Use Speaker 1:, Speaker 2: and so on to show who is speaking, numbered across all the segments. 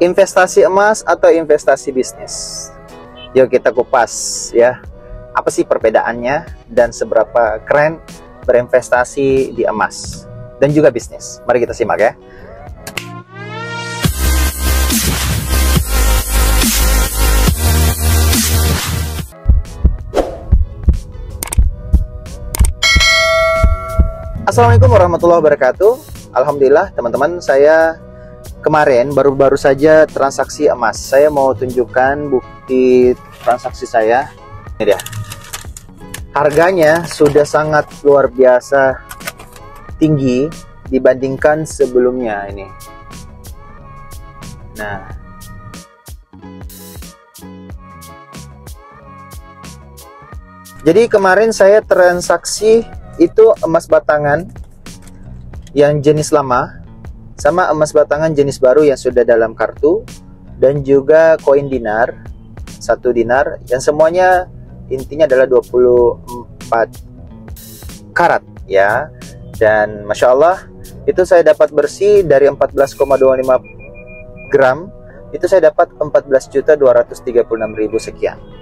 Speaker 1: Investasi emas atau investasi bisnis? Yuk kita kupas ya. Apa sih perbedaannya dan seberapa keren berinvestasi di emas dan juga bisnis? Mari kita simak ya. Assalamualaikum warahmatullahi wabarakatuh. Alhamdulillah teman-teman, saya kemarin baru saja transaksi emas. Saya mau tunjukkan bukti transaksi saya. Ini dia. Harganya sudah sangat luar biasa tinggi dibandingkan sebelumnya ini. Nah, jadi kemarin saya transaksi itu emas batangan yang jenis lama sama emas batangan jenis baru yang sudah dalam kartu, dan juga koin dinar, 1 dinar, yang semuanya intinya adalah 24 karat ya. Dan Masya Allah, itu saya dapat bersih dari 14,25 gram, itu saya dapat 14.236.000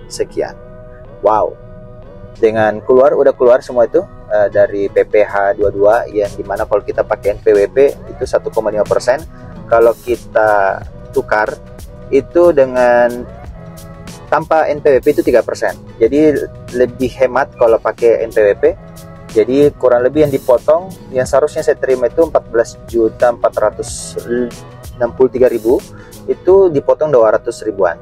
Speaker 1: sekian. Wow. Dengan udah keluar semua itu dari PPh 22, yang dimana kalau kita pakai NPWP itu 1,5%, kalau kita tukar itu dengan tanpa NPWP itu 3%. Jadi lebih hemat kalau pakai NPWP. Jadi kurang lebih yang dipotong, yang seharusnya saya terima itu 14.463.000, itu dipotong 200 ribuan.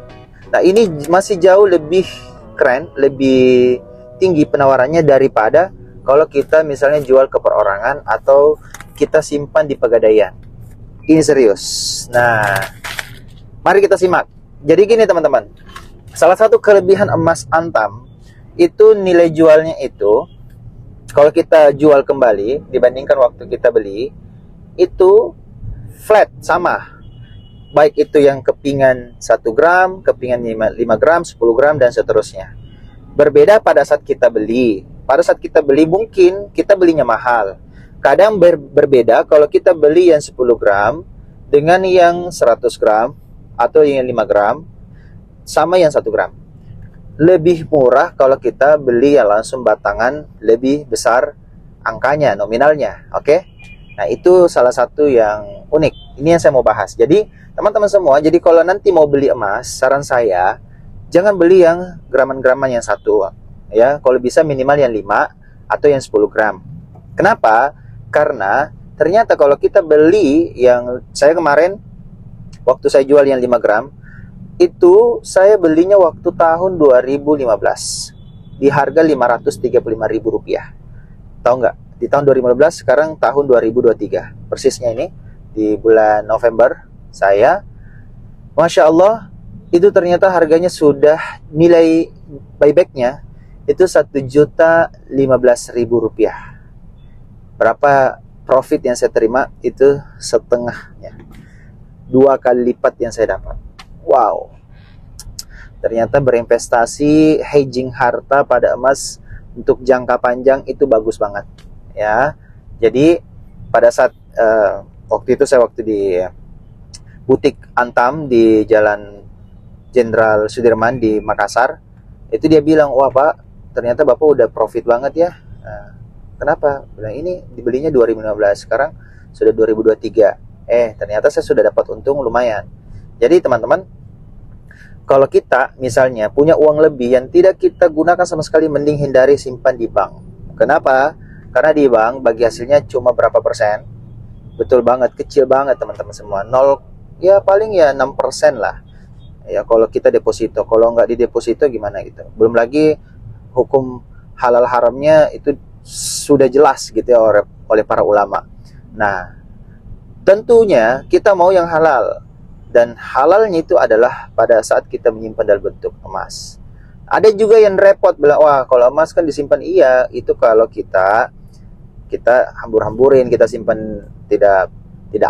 Speaker 1: Nah, ini masih jauh lebih keren, lebih tinggi penawarannya daripada kalau kita misalnya jual ke perorangan atau kita simpan di Pegadaian. Ini serius. Nah, mari kita simak. Jadi gini teman-teman, salah satu kelebihan emas Antam itu nilai jualnya itu, kalau kita jual kembali dibandingkan waktu kita beli, itu flat, sama. Baik itu yang kepingan 1 gram, kepingan 5 gram, 10 gram, dan seterusnya. Berbeda pada saat kita beli. Pada saat kita beli mungkin kita belinya mahal. Kadang berbeda kalau kita beli yang 10 gram dengan yang 100 gram atau yang 5 gram sama yang 1 gram. Lebih murah kalau kita beli yang langsung batangan, lebih besar angkanya, nominalnya. Oke? Nah, itu salah satu yang unik. Ini yang saya mau bahas. Jadi teman-teman semua, jadi kalau nanti mau beli emas, saran saya jangan beli yang graman-graman yang 1 ya, kalau bisa minimal yang 5 atau yang 10 gram. Kenapa? Karena ternyata kalau kita beli yang saya kemarin, waktu saya jual yang 5 gram, itu saya belinya waktu tahun 2015 di harga Rp535.000. Tahu nggak? Di tahun 2015, sekarang tahun 2023. Persisnya ini di bulan November saya, Masya Allah, itu ternyata harganya sudah nilai buybacknya itu Rp1.015.000. Berapa profit yang saya terima? Itu setengahnya, 2 kali lipat yang saya dapat. Wow. Ternyata berinvestasi, hedging harta pada emas untuk jangka panjang itu bagus banget ya. Jadi pada saat waktu itu saya di butik Antam di Jalan Jenderal Sudirman di Makassar, itu dia bilang, wah Pak, ternyata Bapak udah profit banget ya. Nah, kenapa? Bilang ini dibelinya 2015, sekarang sudah 2023. Ternyata saya sudah dapat untung lumayan. Jadi teman-teman, kalau kita misalnya punya uang lebih yang tidak kita gunakan sama sekali, mending hindari simpan di bank. Kenapa? Karena di bank bagi hasilnya cuma berapa persen. Betul banget, kecil banget teman-teman semua. 0, ya paling ya 6% lah. Ya kalau kita deposito, kalau nggak di deposito gimana gitu. Belum lagi hukum halal haramnya itu sudah jelas gitu ya oleh para ulama. Nah, tentunya kita mau yang halal, dan halalnya itu adalah pada saat kita menyimpan dalam bentuk emas. Ada juga yang repot bilang, wah kalau emas kan disimpan. Iya, itu kalau kita hambur-hamburin, kita simpan tidak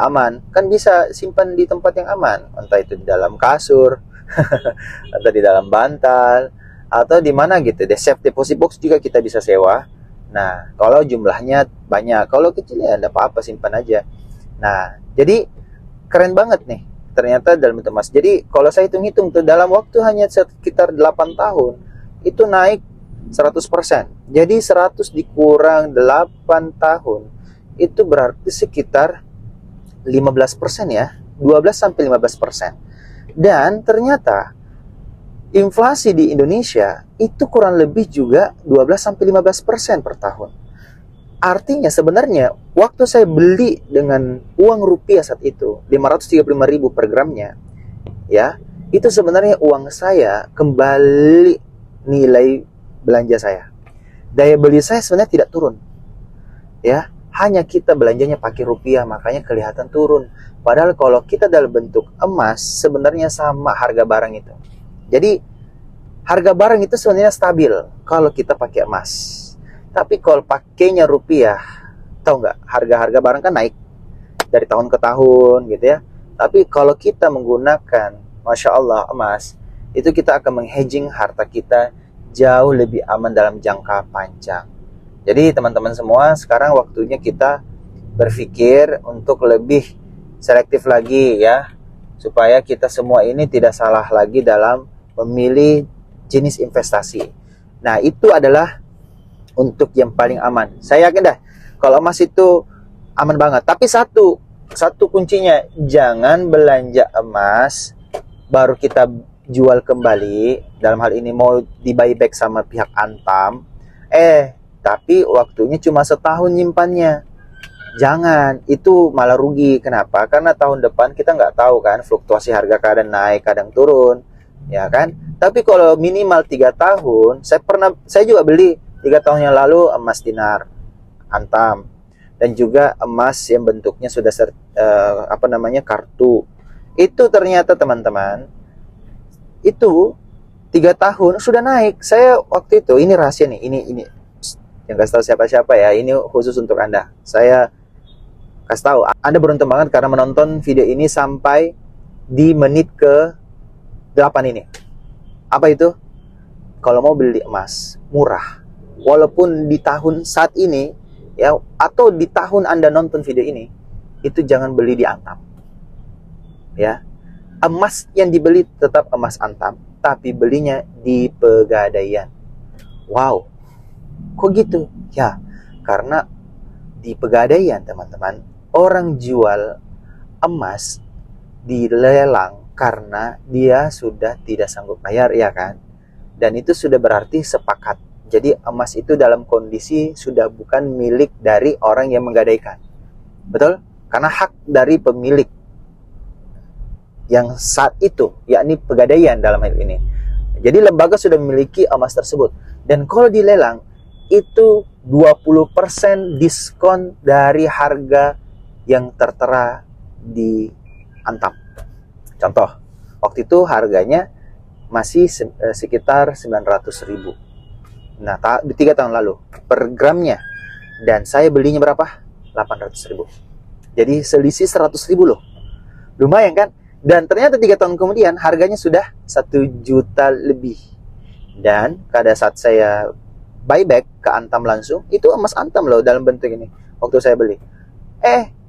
Speaker 1: aman, kan bisa simpan di tempat yang aman, entah itu di dalam kasur atau di dalam bantal atau di mana gitu. The safe deposit box juga kita bisa sewa. Nah, kalau jumlahnya banyak, kalau kecilnya ada apa-apa simpan aja. Nah, jadi keren banget nih ternyata dalam bentuk emas. Jadi kalau saya hitung-hitung tuh dalam waktu hanya sekitar 8 tahun itu naik 100%. Jadi 100 dikurang 8 tahun itu berarti sekitar 15% ya, 12-15%. Dan ternyata inflasi di Indonesia itu kurang lebih juga 12-15% per tahun. Artinya sebenarnya waktu saya beli dengan uang rupiah saat itu 535.000 per gramnya, ya, itu sebenarnya uang saya kembali nilai belanja saya. Daya beli saya sebenarnya tidak turun. Ya, hanya kita belanjanya pakai rupiah makanya kelihatan turun. Padahal kalau kita dalam bentuk emas sebenarnya sama harga barang itu. Jadi harga barang itu sebenarnya stabil kalau kita pakai emas. Tapi kalau pakainya rupiah, tahu nggak, harga-harga barang kan naik dari tahun ke tahun gitu ya. Tapi kalau kita menggunakan, Masya Allah, emas, itu kita akan menghedging harta kita jauh lebih aman dalam jangka panjang. Jadi teman-teman semua, sekarang waktunya kita berpikir untuk lebih selektif lagi ya, supaya kita semua ini tidak salah lagi dalam memilih jenis investasi. Nah, itu adalah untuk yang paling aman. Saya yakin dah kalau emas itu aman banget. Tapi satu kuncinya, jangan belanja emas baru kita jual kembali. Dalam hal ini mau di buyback sama pihak Antam. Tapi waktunya cuma setahun nyimpannya. Jangan, itu malah rugi. Kenapa? Karena tahun depan kita nggak tahu kan, fluktuasi harga kadang naik, kadang turun, ya kan? Tapi kalau minimal 3 tahun, saya juga beli 3 tahun yang lalu emas dinar Antam, dan juga emas yang bentuknya sudah kartu. Itu ternyata teman-teman, itu 3 tahun sudah naik. Saya waktu itu, ini rahasia nih, ini yang kasih tahu siapa-siapa ya, ini khusus untuk Anda. Saya kasih tahu, Anda beruntung banget karena menonton video ini sampai di menit ke 8 ini. Apa itu? Kalau mau beli emas murah, walaupun di tahun saat ini ya, atau di tahun Anda nonton video ini, itu jangan beli di Antam. Ya. Emas yang dibeli tetap emas Antam, tapi belinya di Pegadaian. Wow. Kok gitu? Ya, karena di Pegadaian, teman-teman, orang jual emas dilelang karena dia sudah tidak sanggup bayar, ya kan? Dan itu sudah berarti sepakat. Jadi emas itu dalam kondisi sudah bukan milik dari orang yang menggadaikan. Betul? Karena hak dari pemilik yang saat itu, yakni Pegadaian dalam hal ini. Jadi lembaga sudah memiliki emas tersebut. Dan kalau dilelang, itu 20% diskon dari harga yang tertera di Antam. Contoh, waktu itu harganya masih sekitar 900.000. Nah, 3 tahun lalu per gramnya, dan saya belinya berapa? 800.000. Jadi selisih 100.000 loh. Lumayan kan? Dan ternyata 3 tahun kemudian harganya sudah 1 juta lebih. Dan pada saat saya buyback ke Antam langsung, itu emas Antam loh dalam bentuk ini. Waktu saya beli,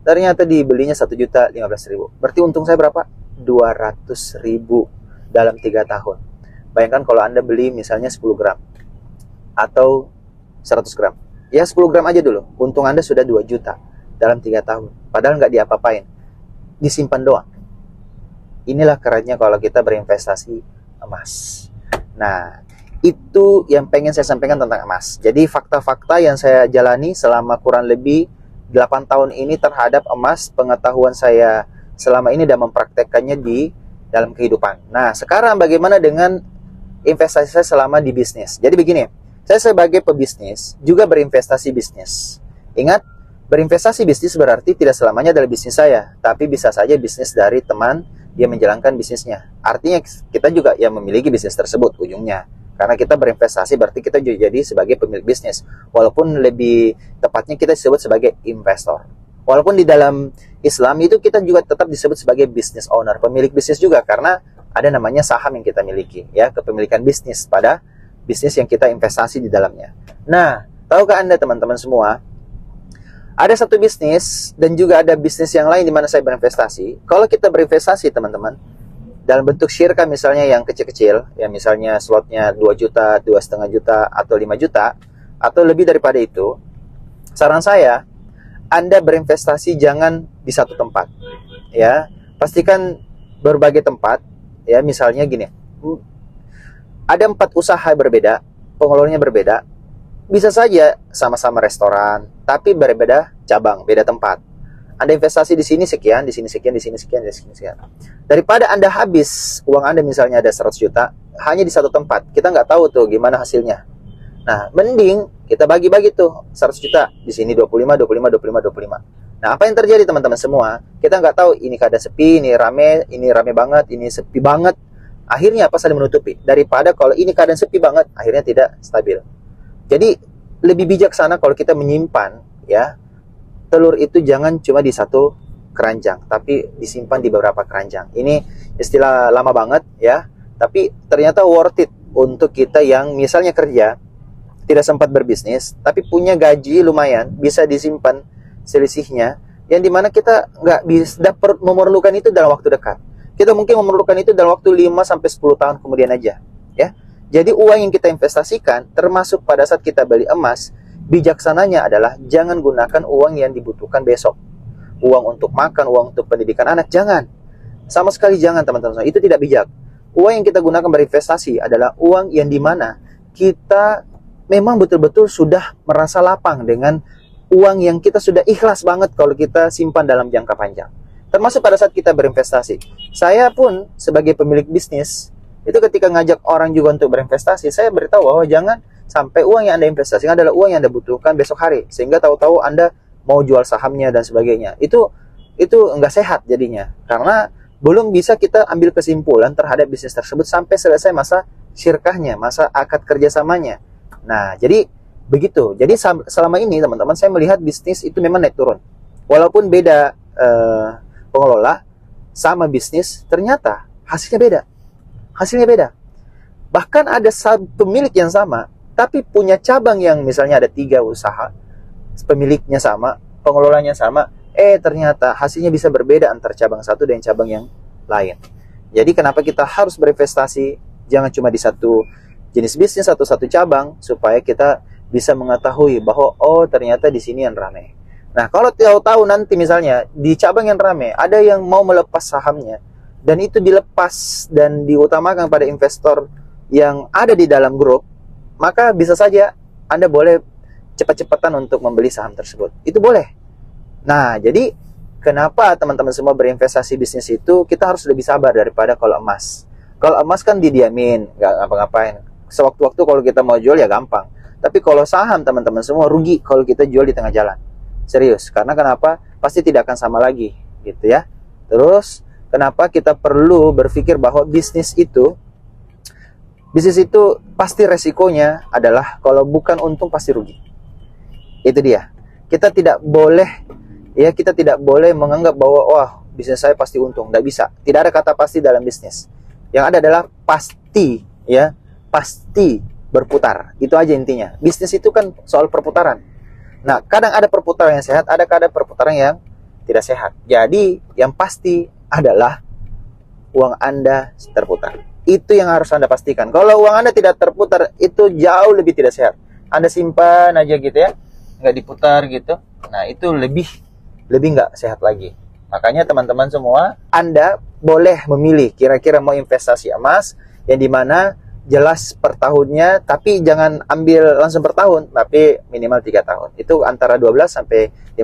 Speaker 1: ternyata dibelinya 1.015.000. Berarti untung saya berapa? 200.000 dalam 3 tahun. Bayangkan kalau Anda beli misalnya 10 gram atau 100 gram. Ya 10 gram aja dulu, untung Anda sudah 2 juta dalam 3 tahun. Padahal nggak diapa-apain, disimpan doang. Inilah kerennya kalau kita berinvestasi emas. Nah, itu yang pengen saya sampaikan tentang emas. Jadi fakta-fakta yang saya jalani selama kurang lebih 8 tahun ini terhadap emas, pengetahuan saya selama ini dan mempraktekkannya di dalam kehidupan. Nah, sekarang bagaimana dengan investasi saya selama di bisnis? Jadi begini, saya sebagai pebisnis juga berinvestasi bisnis. Ingat, berinvestasi bisnis berarti tidak selamanya adalah bisnis saya, tapi bisa saja bisnis dari teman yang menjalankan bisnisnya. Artinya kita juga yang memiliki bisnis tersebut ujungnya. Karena kita berinvestasi berarti kita juga jadi sebagai pemilik bisnis. Walaupun lebih tepatnya kita disebut sebagai investor. Walaupun di dalam Islam itu kita juga tetap disebut sebagai business owner, pemilik bisnis juga, karena ada namanya saham yang kita miliki, ya, kepemilikan bisnis pada bisnis yang kita investasi di dalamnya. Nah, tahukah Anda teman-teman semua, Ada satu bisnis dan juga ada bisnis yang lain di mana saya berinvestasi. Kalau kita berinvestasi teman-teman dalam bentuk syirka misalnya yang kecil-kecil, ya misalnya slotnya 2 juta, 2,5 juta, atau 5 juta, atau lebih daripada itu, saran saya, Anda berinvestasi jangan di satu tempat. Ya, pastikan berbagai tempat. Ya, misalnya gini, ada 4 usaha berbeda, pengelolanya berbeda. Bisa saja sama-sama restoran, tapi berbeda cabang, beda tempat. Anda investasi di sini sekian, di sini sekian, di sini sekian, di sini sekian. Daripada Anda habis uang Anda misalnya ada 100 juta, hanya di satu tempat. Kita nggak tahu tuh gimana hasilnya. Nah, mending kita bagi-bagi tuh 100 juta. Di sini 25, 25, 25, 25. Nah, apa yang terjadi teman-teman semua? Kita nggak tahu ini keadaan sepi, ini rame banget, ini sepi banget. Akhirnya apa? Saling menutupi. Daripada kalau ini keadaan sepi banget, akhirnya tidak stabil. Jadi lebih bijaksana kalau kita menyimpan, ya, telur itu jangan cuma di satu keranjang, tapi disimpan di beberapa keranjang. Ini istilah lama banget, ya, tapi ternyata worth it untuk kita yang misalnya kerja, tidak sempat berbisnis, tapi punya gaji lumayan, bisa disimpan selisihnya, yang dimana kita nggak bisa memerlukan itu dalam waktu dekat. Kita mungkin memerlukan itu dalam waktu 5-10 tahun kemudian aja, ya. Jadi uang yang kita investasikan, termasuk pada saat kita beli emas, bijaksananya adalah jangan gunakan uang yang dibutuhkan besok. Uang untuk makan, uang untuk pendidikan anak, jangan. Sama sekali jangan teman-teman, itu tidak bijak. Uang yang kita gunakan berinvestasi adalah uang yang dimana kita memang betul-betul sudah merasa lapang dengan uang yang kita sudah ikhlas banget kalau kita simpan dalam jangka panjang. Termasuk pada saat kita berinvestasi. Saya pun sebagai pemilik bisnis, itu ketika ngajak orang juga untuk berinvestasi, saya beritahu bahwa jangan sampai uang yang Anda investasikan adalah uang yang Anda butuhkan besok hari, sehingga tahu-tahu Anda mau jual sahamnya dan sebagainya. Itu nggak sehat jadinya, karena belum bisa kita ambil kesimpulan terhadap bisnis tersebut sampai selesai masa syirkahnya, masa akad kerjasamanya. Nah, jadi begitu. Jadi selama ini teman-teman saya melihat bisnis itu memang naik turun. Walaupun beda pengelola, sama bisnis, ternyata hasilnya beda. Hasilnya beda. Bahkan ada pemilik yang sama, tapi punya cabang yang misalnya ada 3 usaha, pemiliknya sama, pengelolanya sama, ternyata hasilnya bisa berbeda antar cabang satu dan cabang yang lain. Jadi kenapa kita harus berinvestasi? Jangan cuma di satu jenis bisnis atau satu cabang, supaya kita bisa mengetahui bahwa oh ternyata di sini yang ramai. Nah, kalau tahu-tahu nanti misalnya di cabang yang ramai ada yang mau melepas sahamnya, dan itu dilepas dan diutamakan pada investor yang ada di dalam grup, maka bisa saja Anda boleh cepat-cepatan untuk membeli saham tersebut. Itu boleh. Nah, jadi kenapa teman-teman semua berinvestasi bisnis itu kita harus lebih sabar daripada kalau emas. Kalau emas kan didiamin, nggak ngapa-ngapain. Sewaktu-waktu kalau kita mau jual ya gampang. Tapi kalau saham teman-teman semua rugi kalau kita jual di tengah jalan. Serius, karena kenapa? Pasti tidak akan sama lagi, gitu ya. Terus, kenapa kita perlu berpikir bahwa bisnis itu pasti resikonya adalah kalau bukan untung pasti rugi. Itu dia. Kita tidak boleh menganggap bahwa wah, bisnis saya pasti untung. Nggak bisa. Tidak ada kata pasti dalam bisnis. Yang ada adalah pasti, ya, pasti berputar. Itu aja intinya. Bisnis itu kan soal perputaran. Nah, kadang ada perputaran yang sehat, ada kadang perputaran yang tidak sehat. Jadi, yang pasti adalah uang Anda terputar. Itu yang harus Anda pastikan. Kalau uang Anda tidak terputar, itu jauh lebih tidak sehat. Anda simpan aja gitu ya, nggak diputar gitu. Nah, itu lebih nggak sehat lagi. Makanya teman-teman semua, Anda boleh memilih kira-kira mau investasi emas, yang dimana jelas per tahunnya, tapi jangan ambil langsung per tahun, tapi minimal 3 tahun. Itu antara 12-15%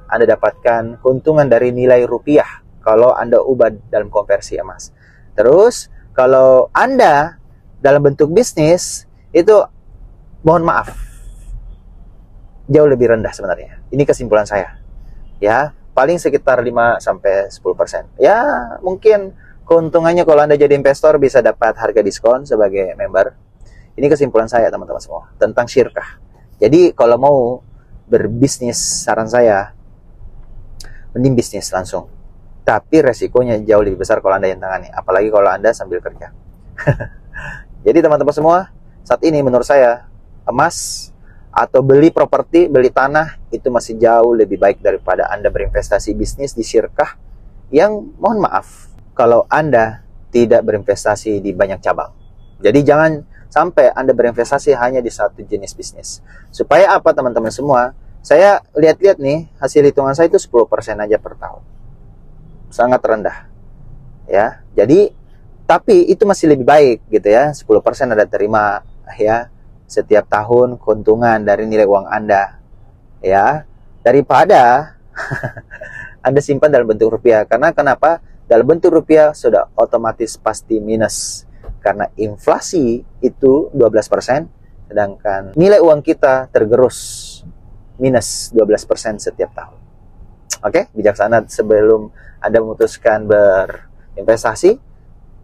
Speaker 1: Anda dapatkan keuntungan dari nilai rupiah kalau Anda ubah dalam konversi emas. Terus, kalau Anda dalam bentuk bisnis, itu mohon maaf, jauh lebih rendah sebenarnya. Ini kesimpulan saya. Ya, paling sekitar 5-10%. Ya, mungkin keuntungannya kalau Anda jadi investor bisa dapat harga diskon sebagai member. Ini kesimpulan saya teman-teman semua tentang syirkah. Jadi kalau mau berbisnis, saran saya mending bisnis langsung. Tapi resikonya jauh lebih besar kalau Anda yang tangani, apalagi kalau Anda sambil kerja. Jadi teman-teman semua, saat ini menurut saya emas atau beli properti, beli tanah, itu masih jauh lebih baik daripada Anda berinvestasi bisnis di syirkah yang, mohon maaf, kalau Anda tidak berinvestasi di banyak cabang. Jadi jangan sampai Anda berinvestasi hanya di satu jenis bisnis. Supaya apa teman-teman semua? Saya lihat-lihat nih, hasil hitungan saya itu 10% aja per tahun. Sangat rendah. Ya, jadi tapi itu masih lebih baik gitu ya. 10% Anda terima ya setiap tahun keuntungan dari nilai uang Anda. Ya, daripada Anda simpan dalam bentuk rupiah. Karena kenapa? Dalam bentuk rupiah sudah otomatis pasti minus. Karena inflasi itu 12%, sedangkan nilai uang kita tergerus minus 12% setiap tahun. Oke, bijaksana sebelum Anda memutuskan berinvestasi.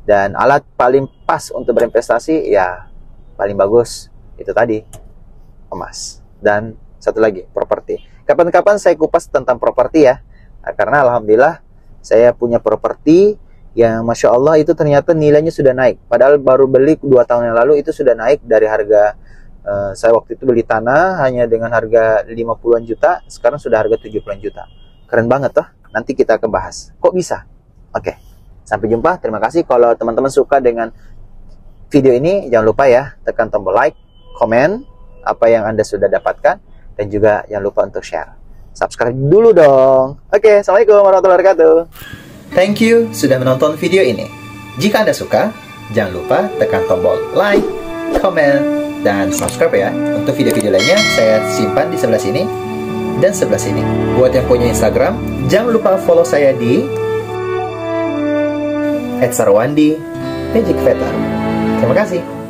Speaker 1: Dan alat paling pas untuk berinvestasi, ya paling bagus itu tadi, emas. Dan satu lagi, properti. Kapan-kapan saya kupas tentang properti ya. Nah, karena alhamdulillah saya punya properti yang Masya Allah itu ternyata nilainya sudah naik. Padahal baru beli 2 tahun yang lalu itu sudah naik dari harga, saya waktu itu beli tanah hanya dengan harga 50-an juta, sekarang sudah harga 70-an juta. Keren banget toh. Nanti kita akan bahas. Kok bisa? Oke. Sampai jumpa. Terima kasih. Kalau teman-teman suka dengan video ini, jangan lupa ya tekan tombol like, komen apa yang Anda sudah dapatkan, dan juga jangan lupa untuk share. Subscribe dulu dong. Oke, assalamualaikum warahmatullahi wabarakatuh. Thank you sudah menonton video ini. Jika Anda suka, jangan lupa tekan tombol like, comment, dan subscribe ya. Untuk video-video lainnya saya simpan di sebelah sini dan sebelah sini. Buat yang punya Instagram, jangan lupa follow saya di @sarwandi Magic Veter. Terima kasih.